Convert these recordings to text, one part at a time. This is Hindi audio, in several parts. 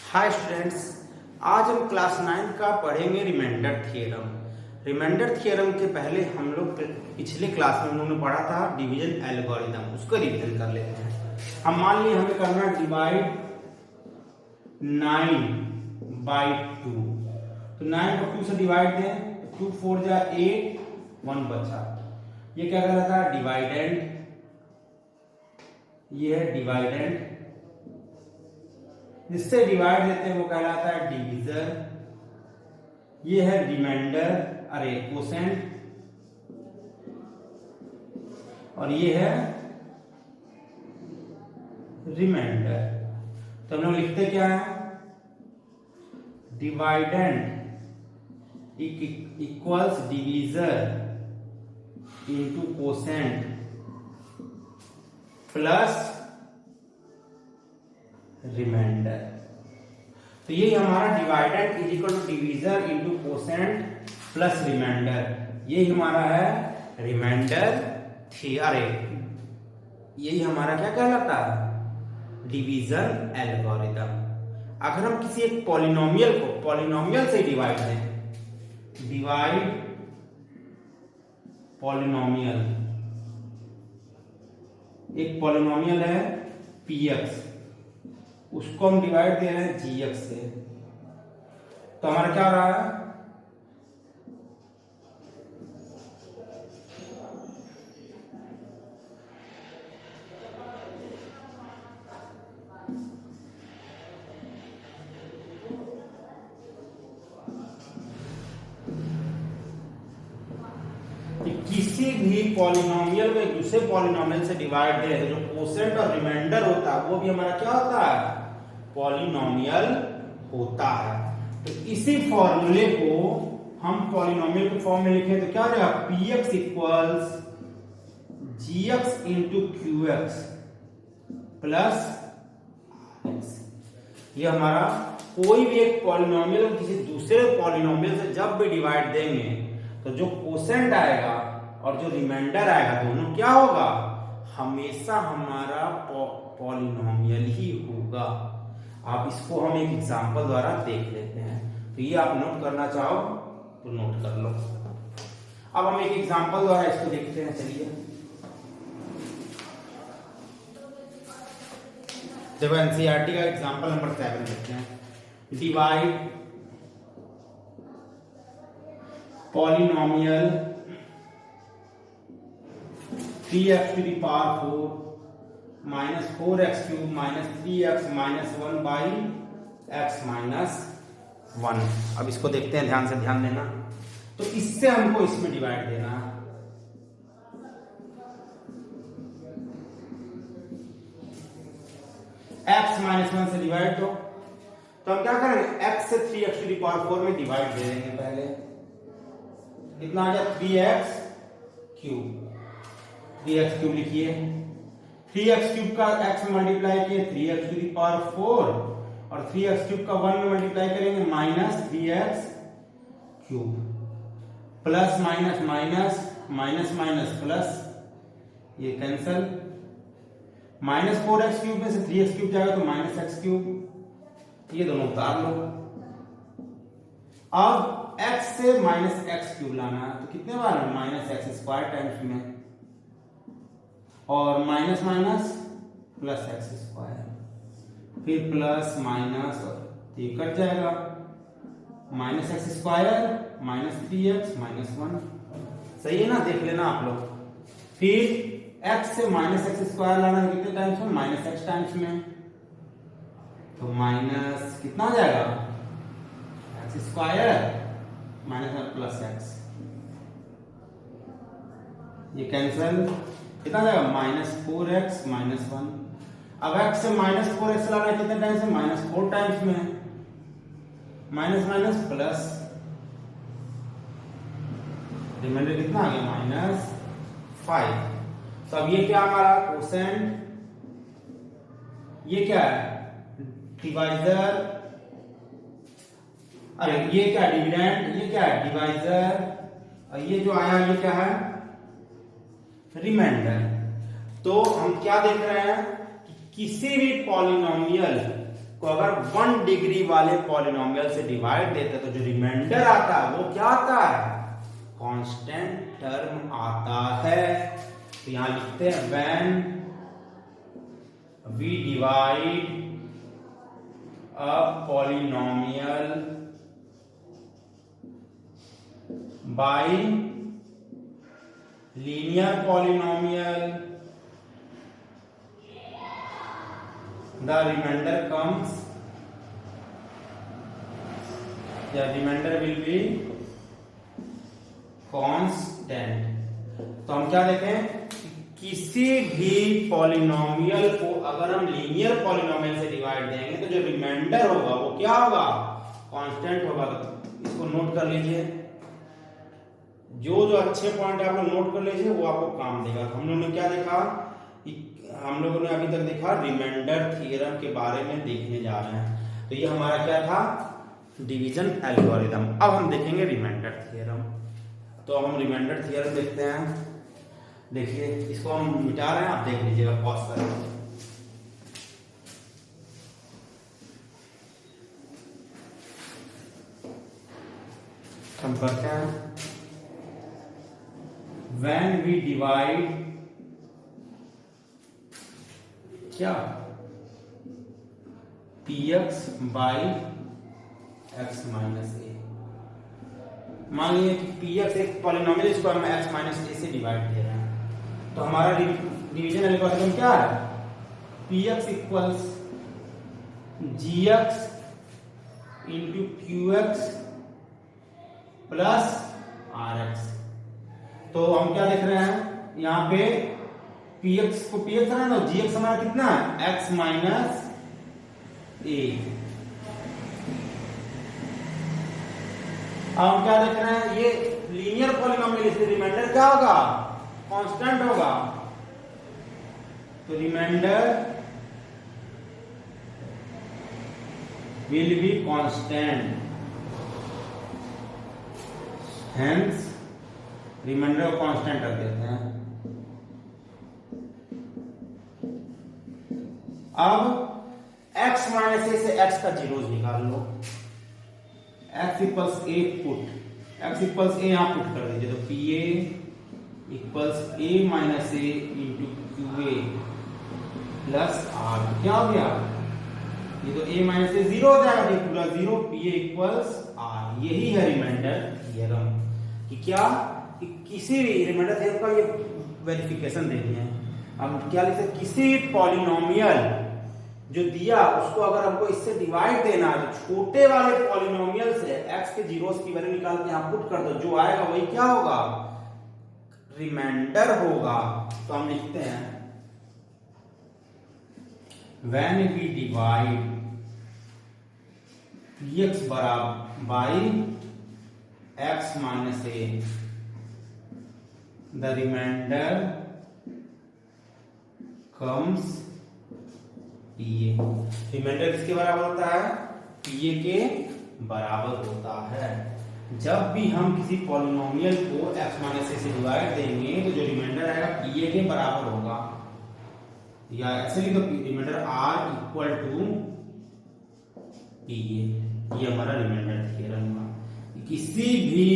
हाय स्टूडेंट्स, आज हम क्लास 9 का पढ़ेंगे रिमाइंडर थ्योरम। रिमाइंडर थ्योरम के पहले हम लोग पिछले क्लास में उन्होंने पढ़ा था डिवीजन एल्गोरिथम, उसको रिवीजन कर लेते हैं। हम मान लिए हमें करना डिवाइड 9/2, तो 9 को 2 से डिवाइड दें, 2 4 जा 8, 1 बचा। ये क्या कहलाता है? डिवाइडेंड। ये है डिवाइडेंड, जिससे डिवाइड देते हैं वो कहलाता है डिवीजर। ये है रिमाइंडर, अरे कोसेंट, और ये है रिमाइंडर। तो हम लोग लिखते क्या है? Dividend equals divisor into quotient plus remainder. तो ये हमारा dividend is equal to divisor into quotient plus remainder, यही हमारा है रिमाइंडर थ्योरम। यही हमारा क्या कहलाता है? Division algorithm. अगर हम किसी एक पॉलिनोमियल को पॉलिनोमियल से डिवाइड दें, डिवाइड पॉलिनोमियल, एक पॉलिनोमियल है px, उसको हम डिवाइड दे रहे हैं gx से, तो हमारा क्या हो रहा है? कि किसी भी पॉलिनोमियल को एक दूसरे पॉलिनोमियल से डिवाइड दे, तो जो कोसेंट और रिमाइंडर होता है वो भी हमारा क्या होता है? पॉलिनोमियल होता है। तो इसी फॉर्मूले को हम पॉलिनोमियल के फॉर्म में लिखें तो क्या हो जाएगा? px equals gx into qx plus x। ये हमारा कोई भी एक पॉलिनोमियल किसी दूसरे पॉलिनोमियल से जब भी डिवाइड देंगे तो जो कोसेंट आएगा और जो रिमाइंडर आएगा दोनों क्या होगा? हमेशा हमारा पॉलिनोमियल ही होगा। आप इसको हम एक एग्जांपल द्वारा देख लेते हैं, तो ये आप नोट करना चाहो तो नोट कर लो। अब हम एक एग्जांपल द्वारा इसको देखते हैं। चलिए देखो, एनसीईआरटी का एग्जांपल नंबर 7 देखते हैं। Divide polynomial 3x to the power 4 minus 4x cube minus 3x minus 1 by x minus 1। अब इसको देखते हैं, ध्यान से ध्यान देना। तो इससे हमको इसमें डिवाइड देना है। x माइनस 1 से डिवाइड दो, तो हम क्या करेंगे? x से 3x to the power 4 में डिवाइड दे देंगे। पहले कितना आ गया? 3x cube. 3x क्यूब लिखिए, 3x क्यूब का x में मल्टीप्लाई किए 3x टू द पावर 4, और 3x क्यूब का 1 में मल्टीप्लाई करेंगे minus 3x cube, plus minus minus minus minus plus, ये कैंसल, माइनस 4x क्यूब में से 3x क्यूब जाएगा तो माइनस x क्यूब, ये दोनों उतार लो। अब x से माइनस x क्यूब लाना है, तो कितने बार है? माइनस एक्स स्क्वायर टाइम्स में, और minus minus plus x square, फिर प्लस माइनस, और ये कट जाएगा, minus x square minus 3x minus 1। सही है ना? देख लेना आप लोग। फिर x से माइनस एक्स स्क्वायर लाना है, कितने टाइम्स में? माइनस एक्स टाइम्स में, तो माइनस कितना आ जाएगा? X square minus plus x, ये कैंसल, कितना जाएगा? Minus 4x minus 1। अब x से माइनस 4x लाना है, कितने टाइम्स में? माइनस 4 टाइम्स में, माइनस माइनस प्लस, रिमाइंडर कितना आ गया? माइनस 5। तो अब ये क्या हमारा? कोसेंट। ये क्या है? डिवाइजर, अरे ये क्या? डिविडेंड। ये क्या है? डिवाइजर। और ये जो आया ये क्या है? रिमाइंडर। तो हम क्या देख रहे हैं कि किसी भी पॉलिनोमियल को अगर 1 डिग्री वाले पॉलिनोमियल से डिवाइड देते तो जो रिमाइंडर आता है वो क्या आता है, कांस्टेंट टर्म आता है। तो यहां लिखते हैं when we divide a polynomial by linear polynomial the remainder comes, the remainder will be constant। तो हम क्या देखें, किसी भी पॉलिनोमियल को अगर हम लीनियर पॉलिनोमियल से डिवाइड देंगे तो जो रिमाइंडर होगा वो क्या होगा, कांस्टेंट होगा। तो इसको नोट कर लीजिए, जो जो अच्छे पॉइंट आप लोग नोट कर लीजिए वो आपको काम देगा। तो हम लोगों ने क्या देखा, हम लोगों ने अभी तक देखा रिमाइंडर थ्योरम के बारे में देखने जा रहे हैं। तो ये हमारा क्या था, डिवीजन एल्गोरिथम। अब हम देखेंगे रिमाइंडर थ्योरम। तो हम रिमाइंडर थ्योरम देखते हैं। देखिए इसको हम मिटा रहे हैं, आप देख लीजिएगा, पॉज करें। हम करते हैं व्हेन वी डिवाइड क्या px बाई x माइनस ए। मान लीजिए कि px एक पॉलिनोमियल, इसको हम x माइनस ए से डिवाइड दे रहे हैं। तो हमारा डिवीजन एल्गोरिथम क्या है, px equals gx into qx plus rx। तो हम क्या देख रहे हैं यहाँ पे, px को px है ना, gx हमारा कितना है, x माइनस ए। अब हम क्या देख रहे हैं, ये लीनियर पॉलिनोमियल, इसलिए रिमाइंडर क्या होगा, कांस्टेंट होगा। तो remainder will be constant, hence remainder को कांस्टेंट रख देते हैं। अब x माइनस ए से x का जीरोज निकाल लो, x equals a put, x equals a यहां पुट कर दीजिए। तो p a equals a minus a into q a plus r. क्या हो गया, ये तो a माइनस ए जीरो हो जाएगा, तो पूरा zero, p a equals r. यही है रिमाइंडर थ्योरम कि क्या, कि किसी भी रिमाइंडर थ्योरम का ये वेरिफिकेशन देनी है। हम क्या लिखते हैं, किसी पॉलिनोमियल जो दिया उसको अगर हमको इससे डिवाइड देना है, तो छोटे वाले पॉलिनोमियल से x के जीरोस की वैल्यू निकाल के यहां पुट कर दो, जो आएगा वही क्या होगा, रिमाइंडर होगा। तो हम लिखते हैं व्हेन वी डिवाइड px बराबर by x minus a, the remainder comes p a. Remainder किसके बराबर होता है, पीए के बराबर होता है। जब भी हम किसी पॉलिनोमियल को x माइनस ए से डिवाइड देंगे तो जो रिमाइंडर आएगा पीए के बराबर होगा, या एक्चुअली तो रिमाइंडर r इक्वल टू पीए। ये हमारा रिमाइंडर थ्योरम है। किसी भी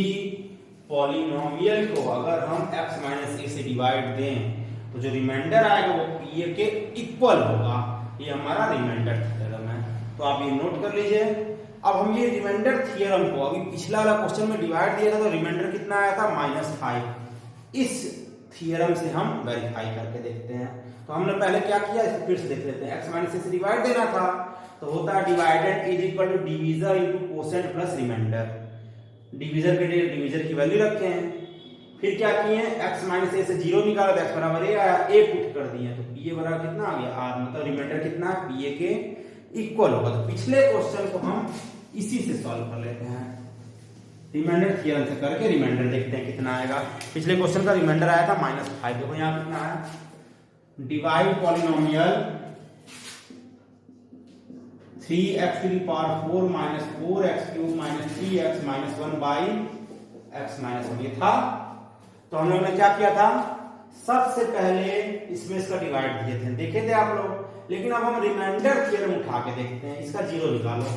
पॉलिनोमियल को अगर हम x माइनस ए से डिवाइड दें तो जो रिमाइंडर आएगा वो पीए के इक्वल होगा। ये हमारा रिमाइंडर थ्योरम है। तो आप ये नोट कर लीजिए। अब हम ये रिमाइंडर थ्योरम को, अभी पिछला वाला क्वेश्चन में डिवाइड दिया था तो रिमाइंडर कितना आया था, -5। इस थ्योरम से हम वेरीफाई करके देखते हैं। तो हमने पहले क्या किया, इसको फिर से देख लेते हैं। x माइनस ए से डिवाइड देना था तो होता है डिवाइडेड is equal to divisor into quotient plus remainder. Divisor के लिए डिवीजर की वैल्यू रखे हैं, फिर क्या किए, x माइनस ए से 0 निकाला, x बराबर a आया, a पुट कर दिए, तो pa बराबर कितना आ गया, r। मतलब रिमाइंडर कितना है, pa के इक्वल होगा। तो पिछले क्वेश्चन को हम इसी से सॉल्व कर लेते हैं, रिमाइंडर थ्योरम से करके रिमाइंडर देखते हैं कितना आएगा। पिछले क्वेश्चन का रिमाइंडर आया था -5। देखो यहाँ कितना है, divide polynomial 3x⁴ minus 4x³ 3x -1 by x -1 ये था। तो हम लोगों ने क्या किया था, सबसे पहले इसमें इसका डिवाइड दिए थे, देखे थे आप लोग। लेकिन अब हम रिमाइंडर थ्योरम उठा के देखते हैं, इसका जीरो निकालो।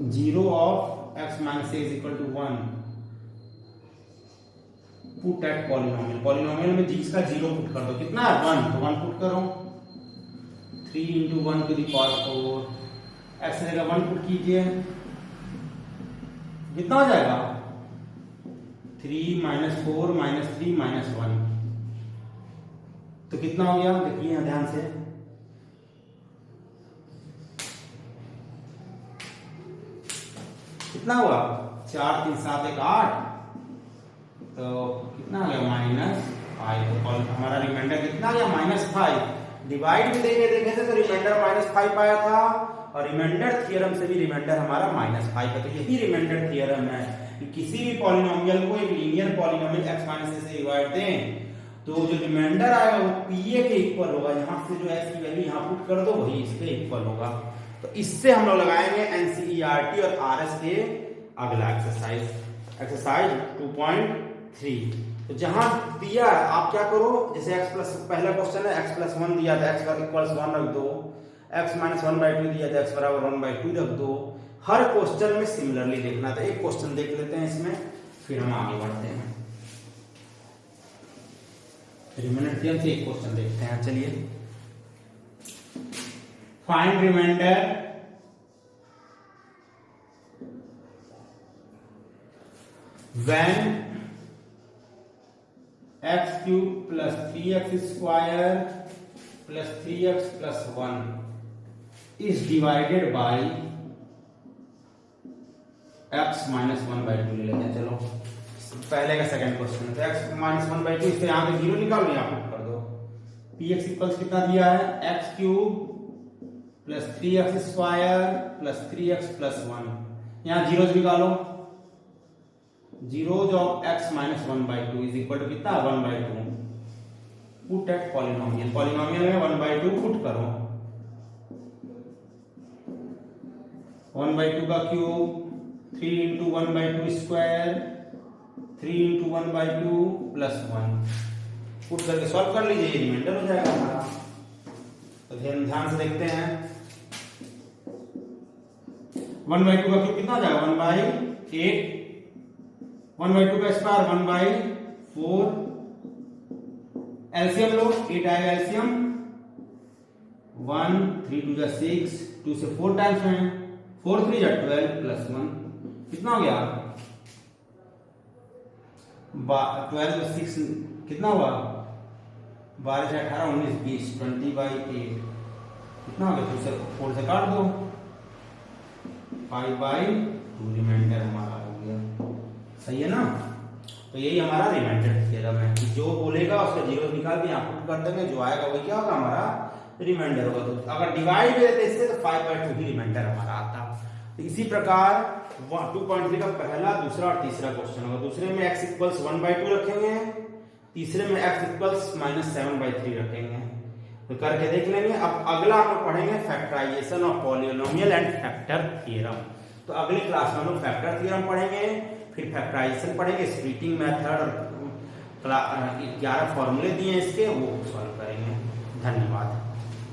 Zero of x minus a is equal to 1 put at polynomial. Polynomial में जिसका जीरो पुट कर दो, कितना है 1, तो 1 पुट करो। 3 into 1 to the power 4, x जगह 1 पुट कीजिए, कितना हो जाएगा 3 माइनस 4 माइनस 3 माइनस 1, तो कितना हो गया देखिए ध्यान से, कितना हुआ 4 3 7 1 8, तो कितना आ गया -5। तो हमारा रिमाइंडर कितना आ गया -5। डिवाइड भी देखे थे तो रिमाइंडर -5 आया था, और रिमाइंडर थ्योरम से भी रिमाइंडर हमारा -5 है। तो यही रिमाइंडर थ्योरम है कि किसी भी पॉलिनोमियल को एक लीनियर पॉलिनोमियल x माइनस से डिवाइड दें तो जो रिमाइंडर आएगा वो pa के इक्वल होगा। यहाँ से जो x की वैल्यू यहाँ पुट कर दो वही इसके इक्वल होगा। तो इससे हम लोग लगाएंगे NCERT और RS के अगला एक्सरसाइज 2.3। तो जहां दिया आप क्या करो, जैसे x प्लस पहला क्वेश्चन है x+1 दिया था, x इक्वल्स 1 रख दो, x माइनस 1/2 दिया था, x बराबर 1/2 रख दो। हर क्वेश्चन में सिमिलरली देखना था। एक क्वेश्चन देख लेते हैं इसमें, फिर हम आगे बढ़ते हैं। रिमाइंडर थ्योरम से एक क्वेश्चन देखते हैं, चलिए। Find remainder when x cube plus 3x square plus 3x plus 1 is divided by x minus 1/2 ले लेते हैं। चलो पहले का सेकंड क्वेश्चन है, x minus 1/2, इससे यहाँ पे जीरो निकालो, यहाँ पुट कर दो। px इक्वल्स कितना दिया है x cube plus 3x square plus 3x plus 1, यहाँ जीरोज निकालो। Zeros of x minus 1/2 is equal to कितना 1/2 पुट एट पॉलिनोमियल। पॉलिनोमियल में 1/2 पुट करो, 1/2 का cube 3 into 1/2 square 3 into 1/2 plus 1 put करके सॉल्व कर लीजिए, रिमाइंडर हो जाएगा हमारा। तो ध्यान से देखते हैं, 1/2 का क्यूब कितना हो जाएगा 1/8, 1/2 का स्क्वायर 1/4, एलसीएम लो 8 आएगा एलसीएम 1 3 2 जा 6, 2 से 4 टाइम्स है, 4 3 जा 12 प्लस 1 कितना हो गया 12 6 कितना हुआ 12 से 18 19 20 20/8 कितना हो गया, 2 से 4 से काट दो 5/2 रिमाइंडर हमारा हो गया। सही है ना। तो यही हमारा रिमाइंडर थ्योरम है कि जो बोलेगा उसका जीरो निकाल के यहाँ पुट कर देंगे, जो आएगा वही क्या होगा हमारा रिमाइंडर होगा। तो अगर डिवाइड देते इससे तो 5/2 ही रिमाइंडर हमारा आता। तो इसी प्रकार 2.3 का पहला दूसरा और तीसरा क्वेश्चन होगा। दूसरे में x इक्वल्स 1/2 रखेंगे, तीसरे में x इक्वल्स -7/3 रखेंगे। तो करके देख लेंगे। अब अगला हम लोग पढ़ेंगे factorization of polynomial and factor theorem. तो अगली क्लास में हम लोग फैक्टर थ्योरम पढ़ेंगे, फिर फैक्टराइजेशन पढ़ेंगे, स्प्लिटिंग मेथड और 11 फॉर्मूले दिए इसके वो सॉल्व करेंगे। धन्यवाद।